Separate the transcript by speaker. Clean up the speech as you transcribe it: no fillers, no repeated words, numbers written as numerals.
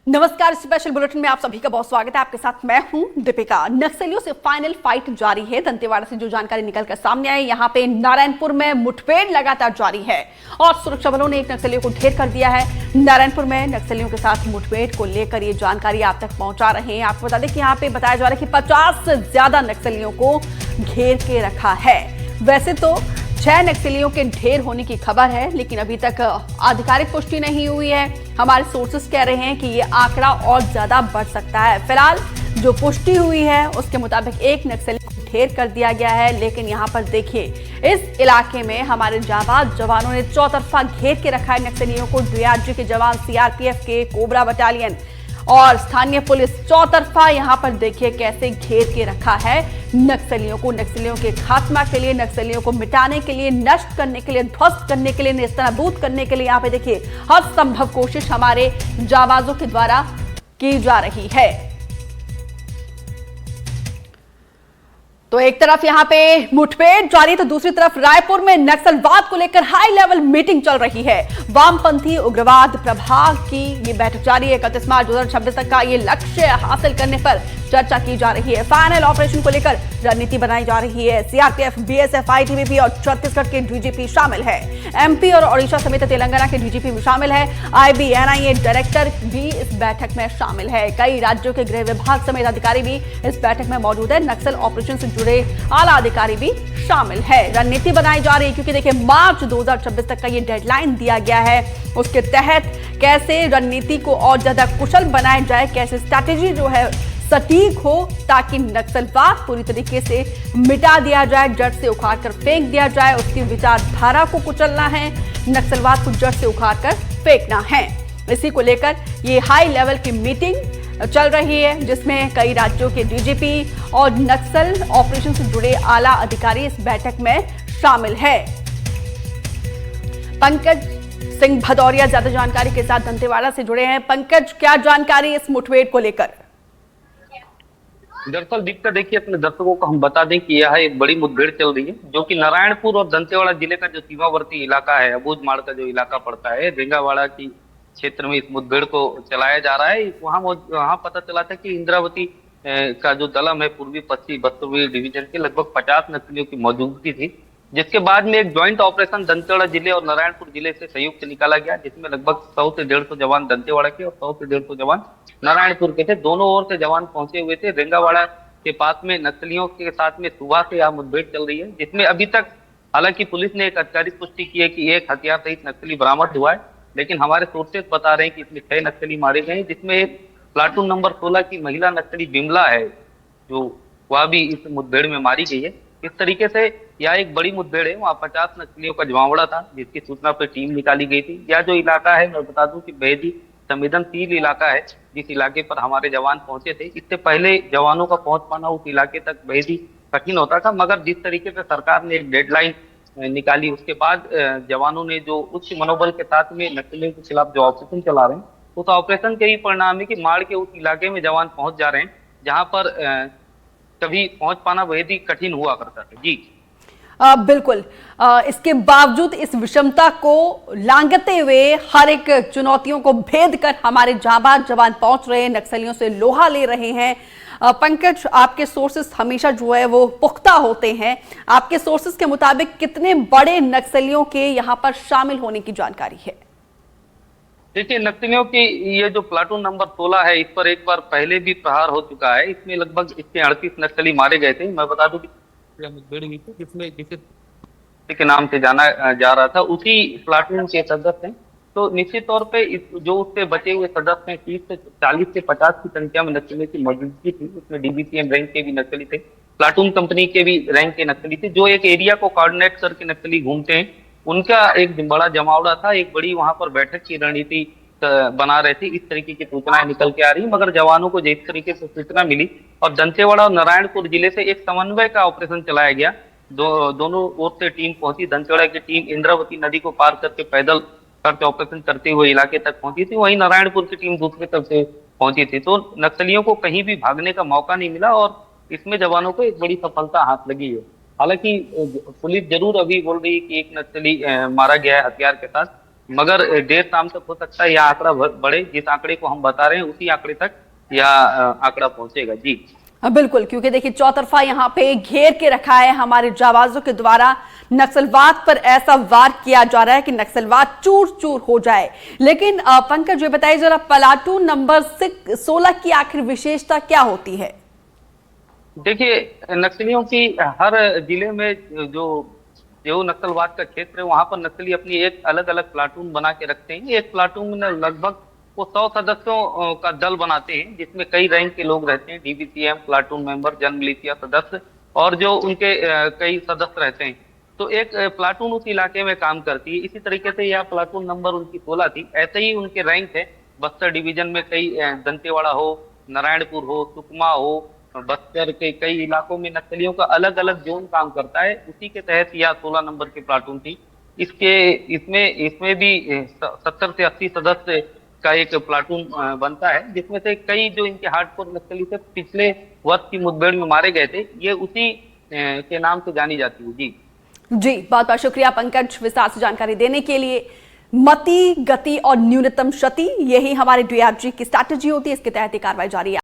Speaker 1: नमस्कार, special bulletin में आप सभी का बहुत स्वागत है। आपके साथ मैं हूं दीपिका। नक्सलियों से फाइनल फाइट जारी है। दंतेवाड़ा से जो जानकारी निकलकर सामने आई, यहां पे नारायणपुर में मुठभेड़ लगातार जारी है और सुरक्षा बलों ने एक नक्सलियों को ढेर कर दिया है। नारायणपुर में नक्सलियों के साथ मुठभेड़ को लेकर ये जानकारी आप तक पहुंचा रहे हैं। आपको बता दें कि यहाँ पे बताया जा रहा है कि 50 से ज्यादा नक्सलियों को घेर के रखा है। वैसे तो 6 नक्सलियों के ढेर होने की खबर है, लेकिन अभी तक आधिकारिक पुष्टि नहीं हुई है। हमारे सोर्सेस कह रहे हैं कि ये आंकड़ा और ज्यादा बढ़ सकता है। फिलहाल जो पुष्टि हुई है उसके मुताबिक एक नक्सली को ढेर कर दिया गया है, लेकिन यहाँ पर देखिए इस इलाके में हमारे जाबाज जवानों ने चौतरफा घेर के रखा है नक्सलियों को। डीआरजी के जवान, सीआरपीएफ के कोबरा बटालियन और स्थानीय पुलिस चौतरफा यहाँ पर देखिए कैसे घेर के रखा है नक्सलियों को। नक्सलियों के खात्मा के लिए, नक्सलियों को मिटाने के लिए, नष्ट करने के लिए, ध्वस्त करने के लिए, नेस्तनाबूद करने के लिए यहाँ पे देखिए हर संभव कोशिश हमारे जाबाजों के द्वारा की जा रही है। तो एक तरफ यहां पे मुठभेड़ जारी, तो दूसरी तरफ रायपुर में नक्सलवाद को लेकर हाई लेवल मीटिंग चल रही है। वामपंथी उग्रवाद प्रभाग की ये बैठक जारी है। 31 मार्च 2026 तक का ये लक्ष्य हासिल करने पर चर्चा की जा रही है। फाइनल ऑपरेशन को लेकर रणनीति बनाई जा रही है। सीआरपीएफ, बीएसएफ, आईटीबीपी और छत्तीसगढ़ के डीजीपी शामिल है। एमपी और ओडिशा समेत तेलंगाना के डीजीपी भी शामिल है। आईबी, एनआईए डायरेक्टर भी इस बैठक में शामिल है। कई राज्यों के गृह विभाग समेत अधिकारी भी इस बैठक में मौजूद है। नक्सल ऑपरेशन से जुड़े आला अधिकारी भी शामिल है। रणनीति बनाई जा रही है क्योंकि देखिए मार्च 2026 तक का ये डेडलाइन दिया गया है। उसके तहत कैसे रणनीति को और ज्यादा कुशल बनाया जाए, कैसे स्ट्रैटेजी जो है सटीक हो ताकि नक्सलवाद पूरी तरीके से मिटा दिया जाए, जड़ से उखाड़ कर फेंक दिया जाए। उसकी विचारधारा को कुचलना है, नक्सलवाद को जड़ से उखाड़ कर फेंकना है। इसी को लेकर ये हाई लेवल की मीटिंग चल रही है, जिसमें कई राज्यों के डीजीपी और नक्सल ऑपरेशन से जुड़े आला अधिकारी इस बैठक में शामिल है। पंकज सिंह भदौरिया ज्यादा जानकारी के साथ दंतेवाड़ा से जुड़े हैं। पंकज, क्या जानकारी इस मुठभेड़ को लेकर?
Speaker 2: दरअसल दीपिका, देखिए अपने दर्शकों को हम बता दें कि यह एक बड़ी मुठभेड़ चल रही है जो कि नारायणपुर और दंतेवाड़ा जिले का जो सीमावर्ती इलाका है, अबूझमाड़ का जो इलाका पड़ता है, रेंगावाड़ा की क्षेत्र में इस मुठभेड़ को चलाया जा रहा है। वहां पता चला था कि इंद्रावती का जो दलम है, पूर्वी पश्चिमी 72वीं डिवीजन के लगभग 50 नक्सलियों की मौजूदगी थी, जिसके बाद में एक ज्वाइंट ऑपरेशन दंतेवाड़ा जिले और नारायणपुर जिले से संयुक्त निकाला गया, जिसमें लगभग 100 से 150 जवान दंतेवाड़ा के और 100 से 150 जवान नारायणपुर के थे। दोनों ओर से जवान पहुंचे हुए थे। रेंगावाड़ा के पास में नक्सलियों के साथ में सुबह से यह मुठभेड़ चल रही है, जिसमें अभी तक हालांकि पुलिस ने एक आधिकारिक पुष्टि की है कि एक हथियार सहित नक्सली बरामद हुआ है, लेकिन हमारे सोर्सेज बता रहे हैं कि इसमें 6 नक्सली मारे गए हैं, जिसमें एक प्लाटून नंबर 16 की महिला नक्सली बिमला है, जो वह भी इस मुठभेड़ में मारी गई है। इस तरीके से यह एक बड़ी मुठभेड़ है। वहाँ 50 नक्सलियों का जमावड़ा था, जिसकी सूचना पर टीम निकाली गई थी। यह जो इलाका है, मैं बता दूं कि बेहद ही संवेदनशील इलाका है। जिस इलाके पर हमारे जवान पहुंचे थे, इससे पहले जवानों का पहुंच पाना उस इलाके तक बेहद ही कठिन होता था, मगर जिस तरीके से सरकार ने एक डेडलाइन निकाली, उसके बाद जवानों ने जो उच्च मनोबल के साथ में नक्सलियों के खिलाफ जो ऑपरेशन चला रहे हैं, उस ऑपरेशन के ही परिणाम है कि माड़ के उस इलाके में जवान पहुंच जा रहे हैं जहां पर कभी पहुंच पाना बेहद ही कठिन हुआ करता था। जी
Speaker 1: बिल्कुल। इसके बावजूद इस विषमता को लांघते हुए हर एक चुनौतियों को भेद कर हमारे जाबाज जवान पहुंच रहे हैं, नक्सलियों से लोहा ले रहे हैं। पंकज, आपके सोर्सेस हमेशा जो है वो पुख्ता होते हैं। आपके सोर्सेस के मुताबिक कितने बड़े नक्सलियों के यहाँ पर शामिल होने की जानकारी है?
Speaker 2: देखिए, नक्सलियों की ये जो प्लाटून नंबर 16 है, इस पर एक बार पहले भी प्रहार हो चुका है। इसमें लगभग इसके 38 नक्सली मारे गए थे। मैं बता दूं कि मुठभेड़ हुई थी जिसमें जिस के नाम से जाना जा रहा था, उसी प्लाटून के सदस्य हैं। तो निश्चित तौर पे जो उससे बचे हुए सदस्य हैं, 30 से 40 से 50 की संख्या में नक्सलियों की मौजूदगी थी। उसमें डीबीसीएम रैंक के भी नक्सली थे, प्लाटून कंपनी के भी रैंक के नक्सली थे, जो एक एरिया को कोऑर्डिनेट करके नक्सली घूमते हैं। उनका एक बड़ा जमावड़ा था, एक बड़ी वहां पर बैठक की रणनीति बना रहे थे। इस तरीके की सूचनाएं निकल के आ रही, मगर जवानों को जिस तरीके से सूचना मिली और दंतेवाड़ा और नारायणपुर जिले से एक समन्वय का ऑपरेशन चलाया गया। दोनों ओर से टीम पहुंची। दंतेवाड़ा की टीम इंद्रावती नदी को पार करके पैदल करके ऑपरेशन करते हुए इलाके तक पहुंची थी, वहीं नारायणपुर की टीम दूसरी तरफ से पहुंची थी। तो नक्सलियों को कहीं भी भागने का मौका नहीं मिला और इसमें जवानों को एक बड़ी सफलता हाथ लगी है। हालांकि पुलिस जरूर अभी बोल रही है कि एक नक्सली मारा गया है हथियार के साथ, मगर देर शाम तक हो सकता है यह आंकड़ा बढ़े। जिस आंकड़े को हम बता रहे हैं उसी आंकड़े तक यह आंकड़ा पहुंचेगा जी।
Speaker 1: बिल्कुल, क्योंकि देखिए चौतरफा यहाँ पे घेर के रखा है हमारे जाबाजों के द्वारा। नक्सलवाद पर ऐसा वार किया जा रहा है कि नक्सलवाद चूर चूर हो जाए। लेकिन पंकज, ये बताइए जरा, प्लाटून नंबर 16 की आखिर विशेषता क्या होती है?
Speaker 2: देखिए, नक्सलियों की हर जिले में जो जो नक्सलवाद का क्षेत्र है वहां पर नक्सली अपनी एक अलग अलग प्लाटून बना के रखते हैं। एक प्लाटून में लगभग वो 100 सदस्यों का दल बनाते हैं, जिसमें कई रैंक के लोग रहते हैं, डीबीसीएम, प्लाटून मेंबर, जन मिलिशिया सदस्य और जो उनके कई सदस्य रहते हैं। तो एक प्लाटून उस इलाके में काम करती है। इसी तरीके से यह प्लाटून नंबर उनकी 16 थी। ऐसे ही उनके रैंक है। बस्तर डिवीजन में कई दंतेवाड़ा हो, नारायणपुर हो, सुकमा हो, बस्तर के कई इलाकों में नक्सलियों का अलग अलग जोन काम करता है। उसी के तहत यह 16 नंबर की प्लाटून थी। इसके इसमें इसमें भी 70 से 80 सदस्य का एक प्लाटून बनता है, जिसमें से कई जो इनके हार्डकोर नक्सली थे पिछले वर्ष की मुठभेड़ में मारे गए थे, ये उसी के नाम से जानी जाती है जी।
Speaker 1: जी, बहुत बहुत शुक्रिया पंकज, विस्तार से जानकारी देने के लिए। मति, गति और न्यूनतम क्षति, यही हमारे डीआरजी की स्ट्रैटेजी होती है। इसके तहत कार्रवाई जारी है।